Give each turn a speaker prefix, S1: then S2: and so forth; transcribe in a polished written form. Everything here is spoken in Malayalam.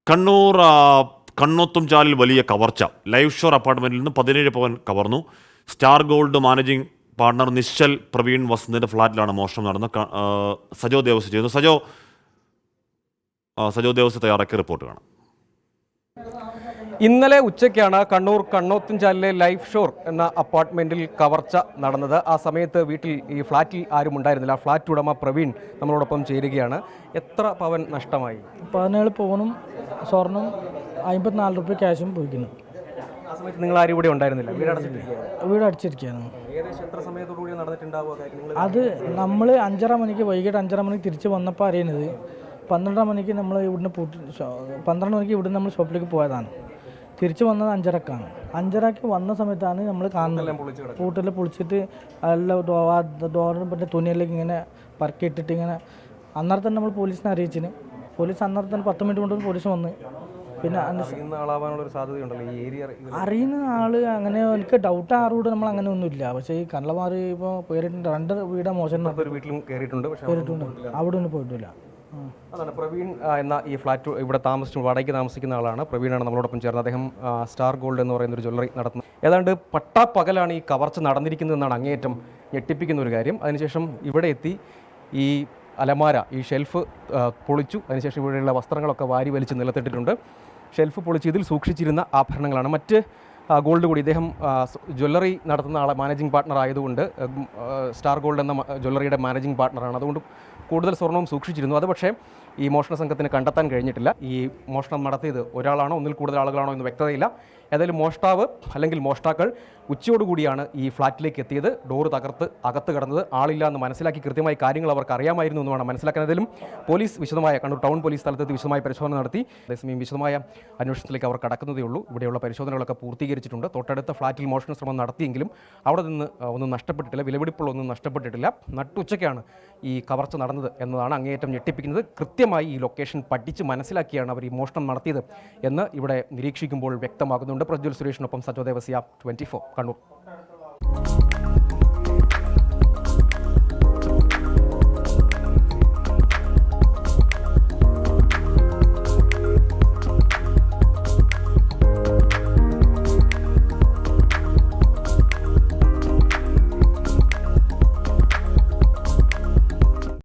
S1: കണ്ണൂർ കണ്ണോത്തുംചാലിൽ വലിയ കവർച്ച. ലൈഫ് ഷോർ അപ്പാർട്ട്മെന്റിൽ നിന്ന് 17 പവൻ കവർന്നു. Star gold managing partner Nishchal Praveen വസന്തിന്റെ ഫ്ളാറ്റിലാണ് മോഷണം നടന്നത്. സജോ ദേവസ് ചെയ്യുന്നു. സജോ ദേവസ് തയ്യാറാക്കിയ റിപ്പോർട്ട് കാണാം.
S2: ഇന്നലെ ഉച്ചയ്ക്കാണ് കണ്ണൂർ കണ്ണോത്തുംചാലിലെ ലൈഫ് ഷോർ എന്ന അപ്പാർട്ട്മെന്റിൽ കവർച്ച നടന്നത്. ആ സമയത്ത് ഈ ഫ്ളാറ്റിൽ ആരും ഉണ്ടായിരുന്നില്ല. ആ ഫ്ളാറ്റ് ഉടമ പ്രവീൺ നമ്മളോടൊപ്പം ചേരുകയാണ്. എത്ര പവൻ നഷ്ടമായി?
S3: 17 പവനും സ്വർണം 54 രൂപ ക്യാഷും പോയിക്കുന്നു.
S2: ആ സമയത്ത് നിങ്ങൾ ആരും ഇവിടെ ഉണ്ടായിരുന്നില്ല?
S3: വീട് അടിച്ചിരിക്കുകയാണ്.
S2: ഏകദേശം എത്ര സമയത്തോടുകൂടി നടന്നിട്ടുണ്ടാവുക?
S3: അത് നമ്മൾ 5:30 മണിക്ക് വൈകിട്ട് 5:30 മണിക്ക് തിരിച്ച് വന്നപ്പോൾ അറിയുന്നത് 12 മണിക്ക് നമ്മൾ ഇവിടുന്ന് 12 മണിക്ക് ഇവിടുന്ന് നമ്മൾ ഷോപ്പിലേക്ക് പോയതാണ്. തിരിച്ച് വന്നത് 5:30ക്കാണ്. 5:30ക്ക് വന്ന സമയത്താണ് നമ്മൾ കാണുന്നത് പൂട്ടെല്ലാം പൊളിച്ചിട്ട് എല്ലാം ഡോറിന് പറ്റിയ തുണിയിലേക്ക് ഇങ്ങനെ പറക്കിയിട്ടിട്ട് ഇങ്ങനെ. അന്നേരം തന്നെ നമ്മൾ പോലീസിനെ അറിയിച്ചിന്. പോലീസ് അന്നേരം തന്നെ 10 മിനിറ്റ് കൊണ്ട് പോലീസ് വന്ന്. പിന്നെ അറിയുന്ന ആള് അങ്ങനെ എനിക്ക് ഡൗട്ട് ആരോട് നമ്മൾ അങ്ങനെ ഒന്നുമില്ല. പക്ഷേ ഈ കള്ളന്മാർ ഇപ്പോൾ പേരിട്ടുണ്ട്. 2 വീടാ മോശം
S2: വീട്ടിലും കയറിയിട്ടുണ്ട്.
S3: അവിടെ ഒന്നും പോയിട്ടില്ല.
S2: അതാണ് പ്രവീൺ എന്ന ഈ ഫ്ലാറ്റ് ഇവിടെ വാടകയ്ക്ക് താമസിക്കുന്ന ആളാണ്. പ്രവീണാണ് നമ്മളോടൊപ്പം ചേർന്നത്. അദ്ദേഹം സ്റ്റാർ ഗോൾഡ് എന്ന് പറയുന്ന ഒരു ജ്വല്ലറി നടത്തുന്നത്. ഏതാണ്ട് പട്ടാപ്പകലാണ് ഈ കവർച്ച നടന്നിരിക്കുന്നതെന്നാണ് അങ്ങേയറ്റം ഞെട്ടിപ്പിക്കുന്ന ഒരു കാര്യം. അതിനുശേഷം ഇവിടെ എത്തി ഈ അലമാര, ഈ ഷെൽഫ് പൊളിച്ചു. അതിനുശേഷം ഇവിടെയുള്ള വസ്ത്രങ്ങളൊക്കെ വാരി വലിച്ച് നിലത്തിട്ടിട്ടുണ്ട്. ഷെൽഫ് പൊളിച്ച് ഇതിൽ സൂക്ഷിച്ചിരുന്ന ആഭരണങ്ങളാണ്. മറ്റ് ഗോൾഡ് കൂടി ഇദ്ദേഹം ജ്വല്ലറി നടത്തുന്ന ആളെ മാനേജിംഗ് പാർട്ണർ ആയതുകൊണ്ട് സ്റ്റാർ ഗോൾഡ് എന്ന ജ്വല്ലറിയുടെ മാനേജിംഗ് പാർട്ണറാണ്. അതുകൊണ്ട് കൂടുതൽ സ്വർണവും സൂക്ഷിച്ചിരുന്നു. അത് പക്ഷേ ഈ മോഷണ സംഘത്തിന് കണ്ടെത്താൻ കഴിഞ്ഞിട്ടില്ല. ഈ മോഷണം നടത്തിയത് ഒരാളാണോ ഒന്നിൽ കൂടുതൽ ആളുകളാണോ എന്ന് വ്യക്തതയില്ല. ഏതായാലും മോഷ്ടാവ് അല്ലെങ്കിൽ മോഷ്ടാക്കൾ ഉച്ചയോടുകൂടിയാണ് ഈ ഫ്ളാറ്റിലേക്ക് എത്തിയത്. ഡോറ് തകർത്ത് അകത്ത് കടന്നത്. ആളില്ല എന്ന് മനസ്സിലാക്കി കൃത്യമായി കാര്യങ്ങൾ അവർക്ക് അറിയാമായിരുന്നു എന്ന് വേണം മനസ്സിലാക്കാൻ. ഏതായാലും പോലീസ് കണ്ണൂർ ടൗൺ പോലീസ് സ്ഥലത്തെത്തി വിശദമായ പരിശോധന നടത്തി. അതേസമയം വിശദമായ അന്വേഷണത്തിലേക്ക് അവർ കടക്കുന്നതേ ഉള്ളൂ. ഇവിടെയുള്ള പരിശോധനകളൊക്കെ പൂർത്തീകരിച്ചിട്ടുണ്ട്. തൊട്ടടുത്ത ഫ്ളാറ്റിൽ മോഷണ ശ്രമം നടത്തിയെങ്കിലും അവിടെ നിന്ന് ഒന്നും നഷ്ടപ്പെട്ടിട്ടില്ല. വിലപിടിപ്പുള്ളൊന്നും നഷ്ടപ്പെട്ടിട്ടില്ല. നട്ടുച്ചയ്ക്കാണ് ഈ കവർച്ച നടന്നത് എന്നതാണ് അങ്ങേയറ്റം ഞെട്ടിപ്പിക്കുന്നത്. കൃത്യമായി ഈ ലൊക്കേഷൻ പഠിച്ച് മനസ്സിലാക്കിയാണ് അവർ ഈ മോഷണം നടത്തിയത് എന്ന് ഇവിടെ നിരീക്ഷിക്കുമ്പോൾ വ്യക്തമാകുന്നുണ്ട്. പ്രജ്വൽ സുരേഷിനൊപ്പം സജോ ദേവസ്യ, 24 കണ്ണൂർ.